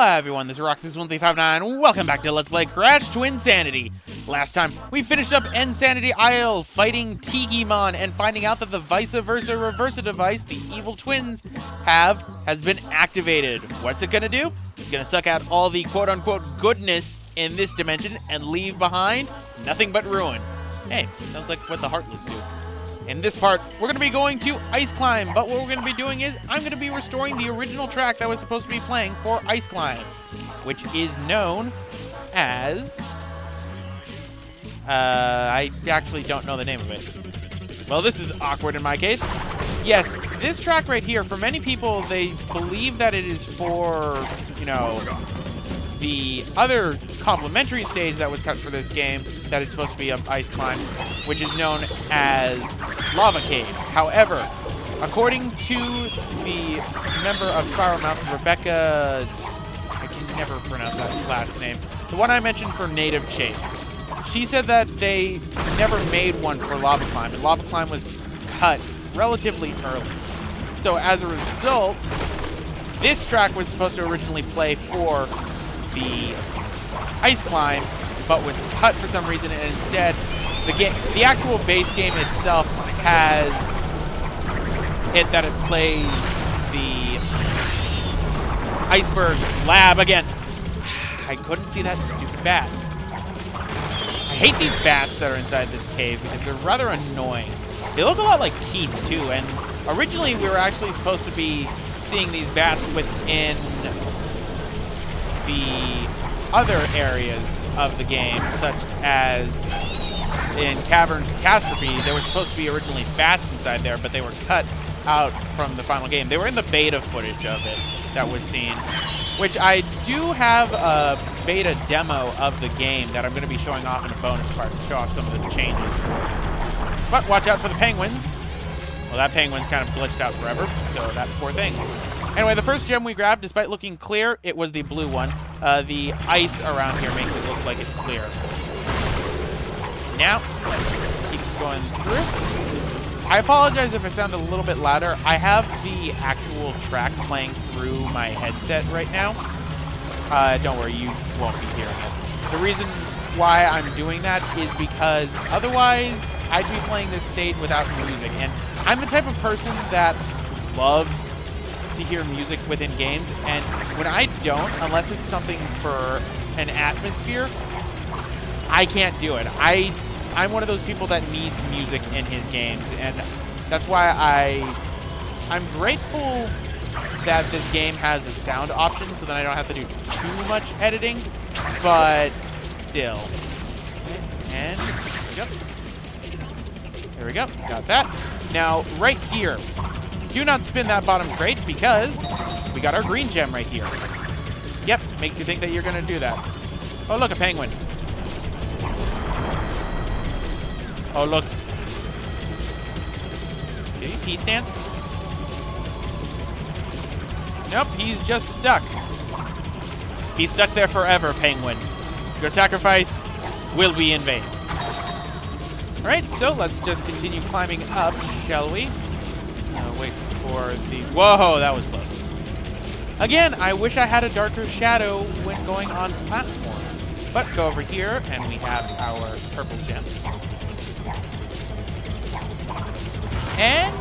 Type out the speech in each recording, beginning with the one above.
Hello everyone, this is Roxas1359. Welcome back to Let's Play Crash Twinsanity. Last time, we finished up Insanity Isle, fighting Tikimon, and finding out that the vice versa reversa device the evil twins have has been activated. What's it gonna do? It's gonna suck out all the quote-unquote goodness in this dimension and leave behind nothing but ruin. Hey, sounds like what the Heartless do. In this part, we're going to be going to Ice Climb, but what we're going to be doing is I'm going to be restoring the original track that was supposed to be playing for Ice Climb, which is known as... I actually don't know the name of it. Well, this is awkward in my case. Yes, this track right here, for many people, they believe that it is for, you know, the other complimentary stage that was cut for this game that is supposed to be of Ice Climb, which is known as Lava Caves. However, according to the member of Spiral Mountain, Rebecca, I can never pronounce that last name, the one I mentioned for Native Chase, she said that they never made one for Lava Climb, and Lava Climb was cut relatively early. So as a result, this track was supposed to originally play for the Ice Climb, but was cut for some reason, and instead the actual base game itself has it that it plays the Iceberg Lab again. I couldn't see that stupid bat. I hate these bats that are inside this cave because they're rather annoying. They look a lot like Keys too, and originally we were actually supposed to be seeing these bats within the other areas of the game, such as in Cavern Catastrophe. There were supposed to be originally bats inside there, but they were cut out from the final game. They were in the beta footage of it that was seen, which I do have a beta demo of the game that I'm going to be showing off in a bonus part to show off some of the changes. But watch out for the penguins. Well, that penguin's kind of glitched out forever, so that poor thing. Anyway, the first gem we grabbed, despite looking clear, it was the blue one. The ice around here makes it look like it's clear. Now, let's keep going through. I apologize if it sounded a little bit louder. I have the actual track playing through my headset right now. Don't worry, you won't be hearing it. The reason why I'm doing that is because otherwise I'd be playing this stage without music. And I'm the type of person that loves to hear music within games, and when I don't, unless it's something for an atmosphere, I can't do it. I'm one of those people that needs music in his games, and that's why I'm grateful that this game has a sound option so that I don't have to do too much editing, but still. And there we go, got that. Now, right here, do not spin that bottom crate because we got our green gem right here. Yep, makes you think that you're going to do that. Oh, look, a penguin. Oh, look. Did he T-stance? Nope, he's just stuck. He's stuck there forever, penguin. Your sacrifice will be in vain. All right, so let's just continue climbing up, shall we? Wait for the... Whoa, that was close. Again, I wish I had a darker shadow when going on platforms. But go over here, and we have our purple gem. And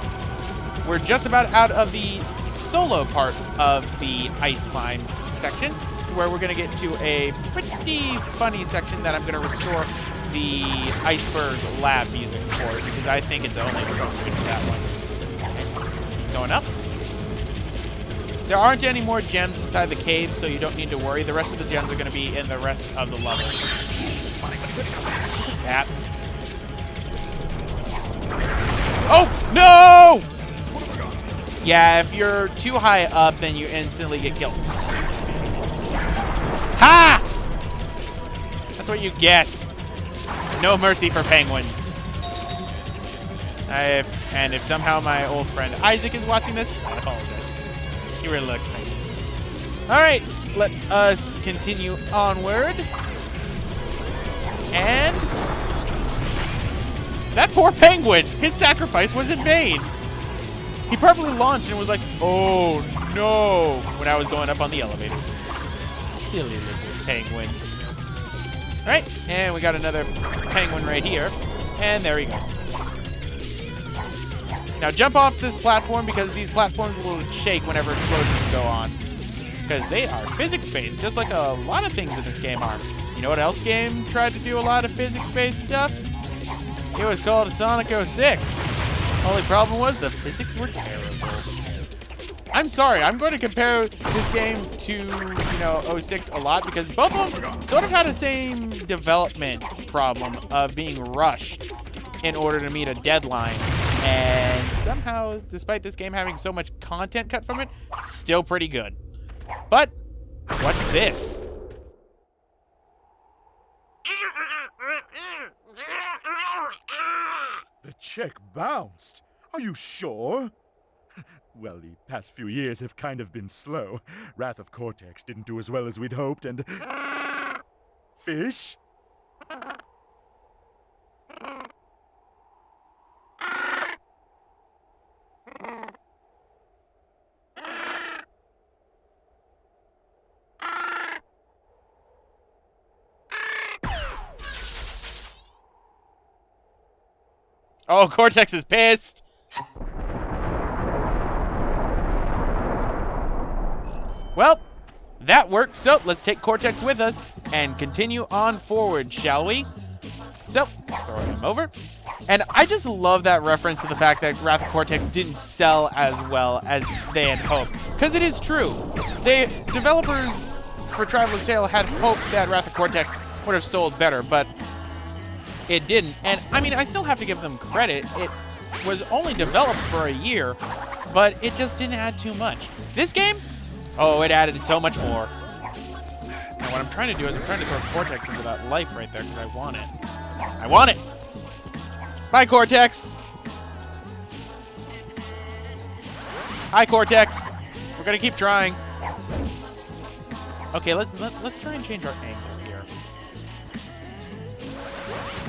we're just about out of the solo part of the Ice Climb section, where we're going to get to a pretty funny section that I'm going to restore the Iceberg Lab music for, because I think it's only appropriate for that one. Going up. There aren't any more gems inside the cave, so you don't need to worry. The rest of the gems are going to be in the rest of the level. Bats. Oh, no! Yeah, if you're too high up, then you instantly get killed. Ha! That's what you get. No mercy for penguins. If somehow my old friend Isaac is watching this, I apologize. He really likes penguins. Alright, let us continue onward. And that poor penguin, his sacrifice was in vain. He probably launched and was like, oh no, when I was going up on the elevators. silly little penguin. All right, and we got another penguin right here. And there he goes. Now jump off this platform because these platforms will shake whenever explosions go on. Because they are physics-based, just like a lot of things in this game are. You know what else game tried to do a lot of physics-based stuff? It was called Sonic 06. Only problem was the physics were terrible. I'm sorry, I'm going to compare this game to, you know, 06 a lot because both of them sort of had the same development problem of being rushed in order to meet a deadline. And somehow, despite this game having so much content cut from it, still pretty good. But, what's this? The check bounced. Are you sure? Well, the past few years have kind of been slow. Wrath of Cortex didn't do as well as we'd hoped, and... Fish? Oh, Cortex is pissed! Well, that worked, so let's take Cortex with us and continue on forward, shall we? So, throw him over. And I just love that reference to the fact that Wrath of Cortex didn't sell as well as they had hoped. Because it is true. The developers for Traveler's Tale had hoped that Wrath of Cortex would have sold better, but it didn't. And, I mean, I still have to give them credit. It was only developed for a year, but it just didn't add too much. This game? Oh, it added so much more. Now what I'm trying to do is I'm trying to throw Cortex into that life right there because I want it. I want it! Bye, Cortex! Hi, Cortex! We're gonna keep trying. Okay, let's try and change our angle here.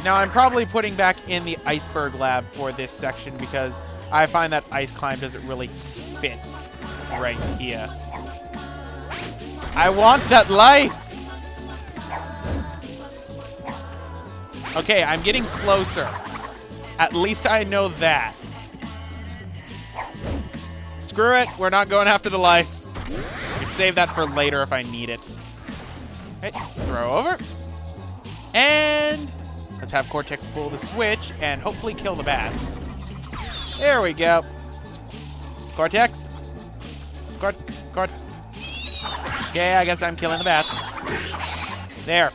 Now I'm probably putting back in the iceberg lab for this section because I find that ice climb doesn't really fit right here. I want that life! Okay, I'm getting closer. At least I know that. Screw it, we're not going after the life. I can save that for later if I need it. Okay, throw over. And let's have Cortex pull the switch and hopefully kill the bats. There we go. Cortex? Okay, I guess I'm killing the bats. There.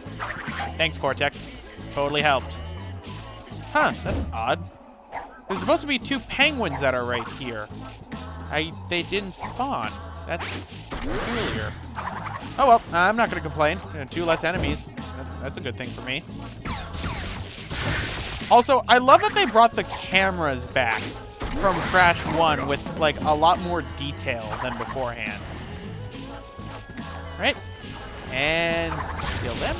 Thanks, Cortex. Totally helped. Huh, that's odd. There's supposed to be 2 penguins that are right here. They didn't spawn. That's peculiar. Oh well, I'm not gonna complain. 2 less enemies. That's a good thing for me. Also, I love that they brought the cameras back from Crash 1 with like a lot more detail than beforehand. Right? And kill them.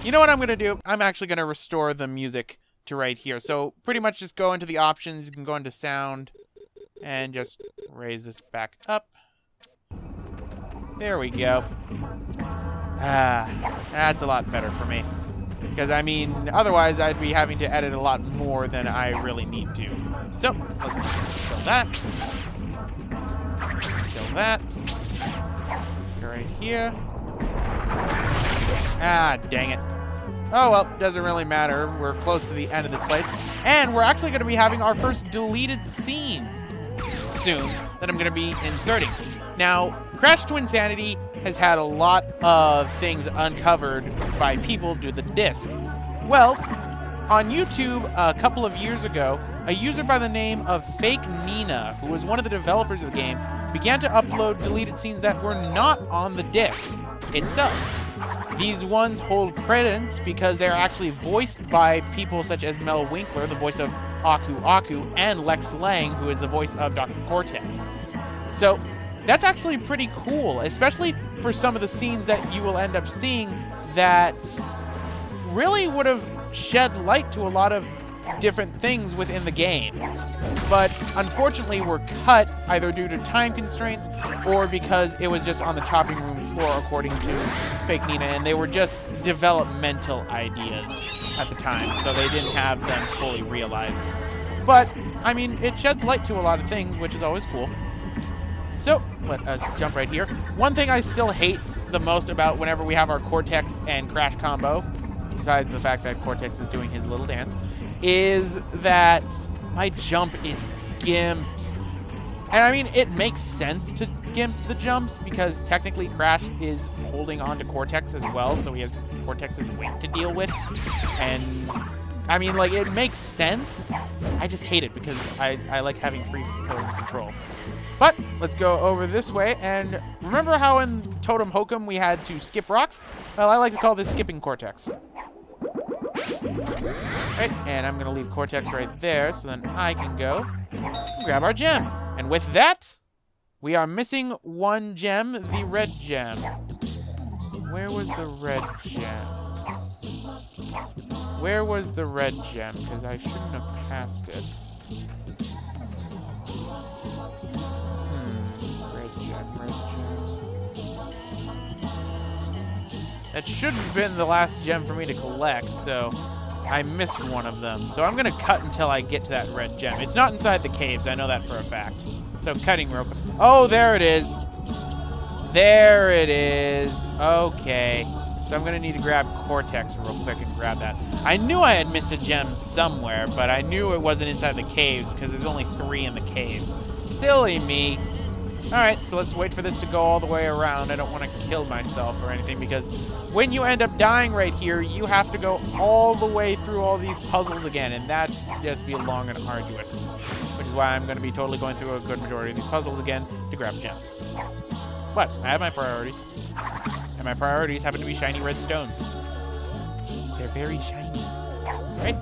You know what I'm going to do? I'm actually going to restore the music to right here. So pretty much just go into the options. You can go into sound and just raise this back up. There we go. That's a lot better for me. Because, I mean, otherwise I'd be having to edit a lot more than I really need to. So, let's kill that. Kill that. Go right here. Ah, dang it. Oh, well, doesn't really matter. We're close to the end of this place. And we're actually going to be having our first deleted scene soon that I'm going to be inserting. Now, Crash Twinsanity has had a lot of things uncovered by people due to the disc. Well, on YouTube a couple of years ago, a user by the name of Fake Nina, who was one of the developers of the game, began to upload deleted scenes that were not on the disc itself. These ones hold credence because they're actually voiced by people such as Mel Winkler, the voice of Aku Aku, and Lex Lang, who is the voice of Dr. Cortex. So that's actually pretty cool, especially for some of the scenes that you will end up seeing that really would have shed light to a lot of different things within the game. but unfortunately were cut either due to time constraints or because it was just on the chopping room floor, according to Fake Nina, and they were just developmental ideas at the time, so they didn't have them fully realized. But, I mean, it sheds light to a lot of things, which is always cool. So, let us jump right here. One thing I still hate the most about whenever we have our Cortex and Crash combo, besides the fact that Cortex is doing his little dance, is that my jump is gimped. And I mean, it makes sense to gimp the jumps because technically Crash is holding on to Cortex as well, so he has Cortex's weight to deal with. And I mean, like, it makes sense. I just hate it because I like having free flowing control. But let's go over this way, and remember how in Totem Hokum we had to skip rocks? Well, I like to call this skipping Cortex. Right, and I'm gonna leave Cortex right there, so then I can go grab our gem. And with that, we are missing one gem, the red gem. Where was the red gem? Where was the red gem? Because I shouldn't have passed it. Red gem. That should have been the last gem for me to collect, so I missed one of them. So I'm gonna cut until I get to that red gem. It's not inside the caves, I know that for a fact. So cutting real quick. Oh, there it is. There it is. Okay. So I'm gonna need to grab Cortex real quick and grab that. I knew I had missed a gem somewhere, but I knew it wasn't inside the caves because there's only 3 in the caves. Silly me. Alright, so let's wait for this to go all the way around. I don't want to kill myself or anything because when you end up dying right here, you have to go all the way through all these puzzles again, and that just be long and arduous. Which is why I'm going to be totally going through a good majority of these puzzles again to grab a gem. But I have my priorities. And my priorities happen to be shiny red stones. They're very shiny. Right?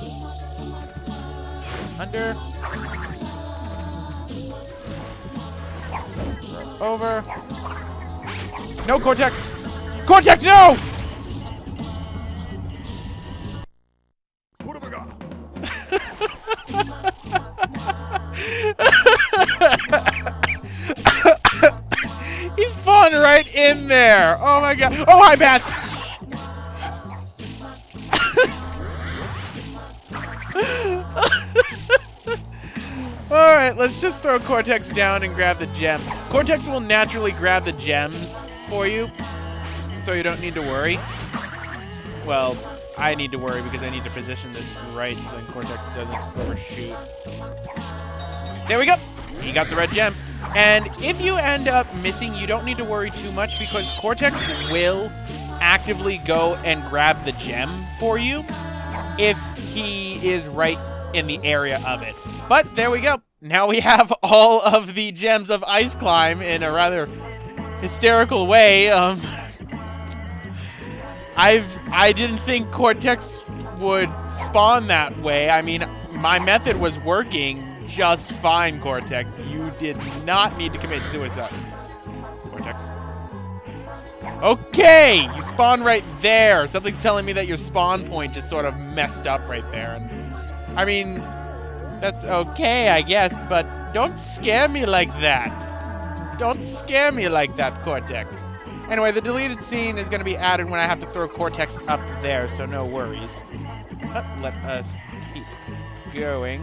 Under. Over. No, Cortex! Cortex, no! What have I got? He's falling right in there. Oh my god. Oh, hi, Bats. Alright, let's just throw Cortex down and grab the gem. Cortex will naturally grab the gems for you, so you don't need to worry. Well, I need to worry because I need to position this right so then Cortex doesn't overshoot. There we go. You got the red gem. And if you end up missing, you don't need to worry too much because Cortex will actively go and grab the gem for you if he is right in the area of it. But there we go. Now we have all of the gems of Ice Climb in a rather hysterical way. I didn't think Cortex would spawn that way. I mean, my method was working just fine, Cortex. You did not need to commit suicide. Cortex. Okay, you spawned right there. Something's telling me that your spawn point just sort of messed up right there. And I mean, that's okay, I guess, but don't scare me like that. Don't scare me like that, Cortex. Anyway, the deleted scene is going to be added when I have to throw Cortex up there, so no worries. But let us keep going.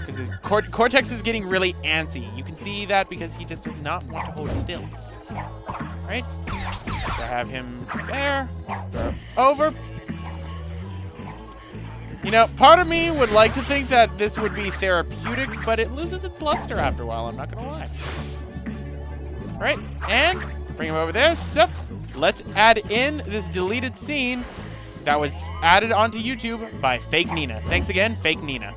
Because Cortex is getting really antsy. You can see that because he just does not want to hold still. Right? So I have him there. Throw over. You know, part of me would like to think that this would be therapeutic, but it loses its luster after a while, I'm not gonna lie. Alright, and bring him over there. So, let's add in this deleted scene that was added onto YouTube by Fake Nina. Thanks again, Fake Nina.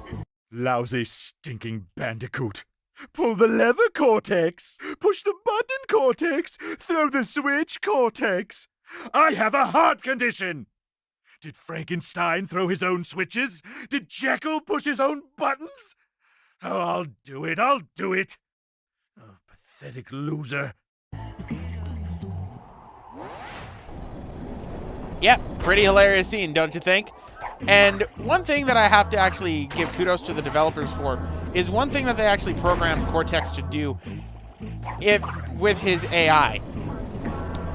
Lousy, stinking Bandicoot. Pull the lever, Cortex. Push the button, Cortex. Throw the switch, Cortex. I have a heart condition. Did Frankenstein throw his own switches? Did Jekyll push his own buttons? Oh, I'll do it. I'll do it. Oh, pathetic loser. Yep, pretty hilarious scene, don't you think? And one thing that I have to actually give kudos to the developers for is one thing that they actually programmed Cortex to do with his AI.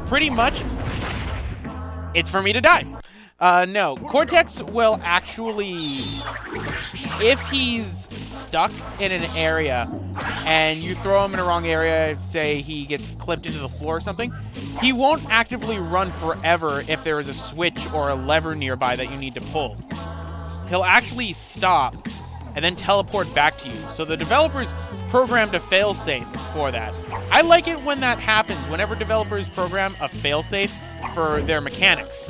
Pretty much, it's for me to die. No, Cortex will actually, if he's stuck in an area and you throw him in the wrong area, say he gets clipped into the floor or something, he won't actively run forever if there is a switch or a lever nearby that you need to pull. He'll actually stop and then teleport back to you. So the developers programmed a failsafe for that. I like it when that happens, whenever developers program a failsafe for their mechanics.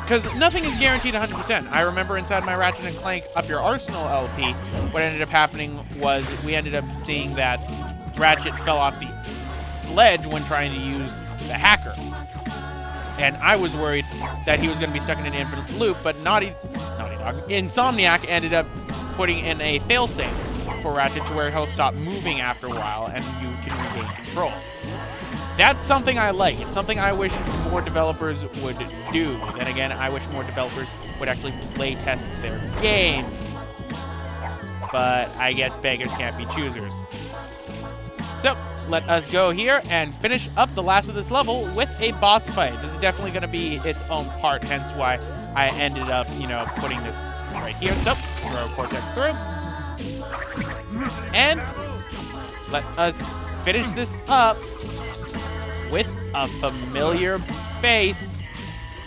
Because nothing is guaranteed 100%. I remember inside my Ratchet & Clank Up Your Arsenal LP, what ended up happening was we ended up seeing that Ratchet fell off the ledge when trying to use the hacker. And I was worried that he was going to be stuck in an infinite loop, but Naughty Dog, Insomniac ended up putting in a failsafe for Ratchet to where he'll stop moving after a while and you can regain control. That's something I like. It's something I wish more developers would do. Then again, I wish more developers would actually play test their games. But I guess beggars can't be choosers. So, let us go here and finish up the last of this level with a boss fight. This is definitely going to be its own part, hence why I ended up, putting this right here. So, throw Cortex through. And let us finish this up with a familiar face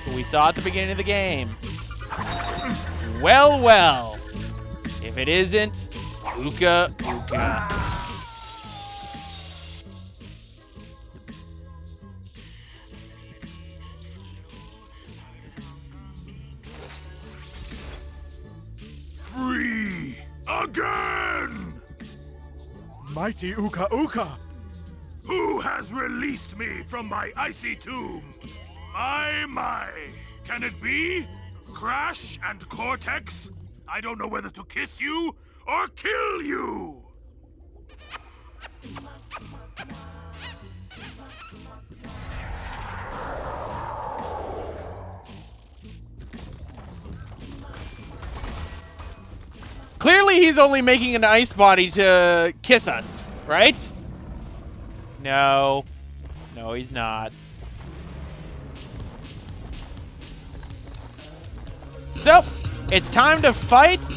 who we saw at the beginning of the game. Well, well, if it isn't Uka Uka. Free again! Mighty Uka Uka! Who has released me from my icy tomb? My, can it be? Crash and Cortex? I don't know whether to kiss you or kill you! Clearly he's only making an ice body to kiss us, right? No. No, he's not. So, it's time to fight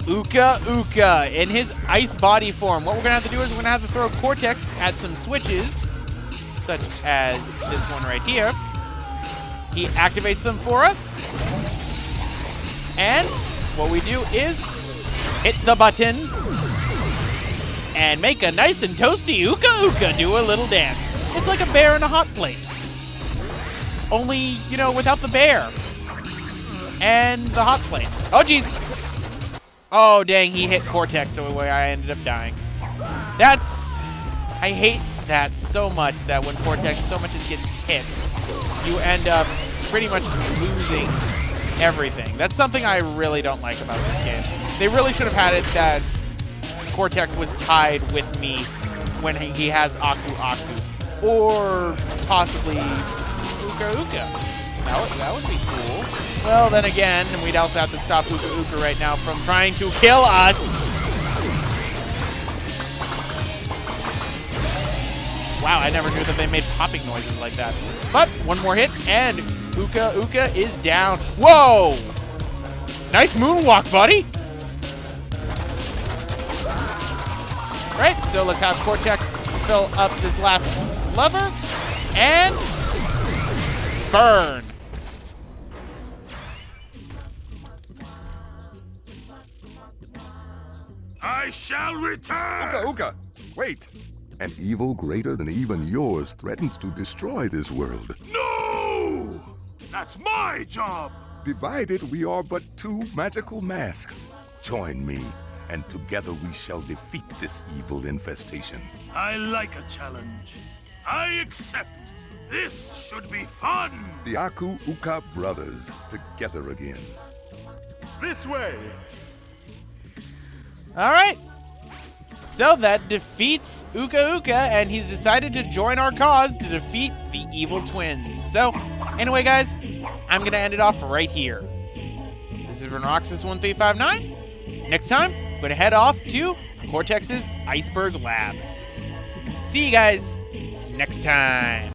Uka Uka in his ice body form. What we're going to have to do is we're going to have to throw Cortex at some switches, such as this one right here. He activates them for us. And what we do is hit the button and make a nice and toasty Uka Uka do a little dance. It's like a bear in a hot plate. Only, without the bear. And the hot plate. Oh, jeez. Oh, dang, he hit Cortex, so I ended up dying. I hate that so much, that when Cortex so much as gets hit, you end up pretty much losing everything. That's something I really don't like about this game. They really should have had it that Cortex was tied with me when he has Aku Aku. Or possibly Uka Uka. That would be cool. Well, then again, we'd also have to stop Uka Uka right now from trying to kill us. Wow, I never knew that they made popping noises like that. But one more hit, and Uka Uka is down. Whoa! Nice moonwalk, buddy. Right, so let's have Cortex fill up this last lever, and burn. I shall return! Uka Uka, wait! An evil greater than even yours threatens to destroy this world. No! That's my job! Divided, we are but two magical masks. Join me, and together we shall defeat this evil infestation. I like a challenge. I accept. This should be fun! The Aku Uka brothers, together again. This way! All right. So that defeats Uka Uka, and he's decided to join our cause to defeat the evil twins. So, anyway, guys, I'm going to end it off right here. This This has been Roxas1359. Next time, I'm going to head off to Cortex's Iceberg Lab. See you guys next time.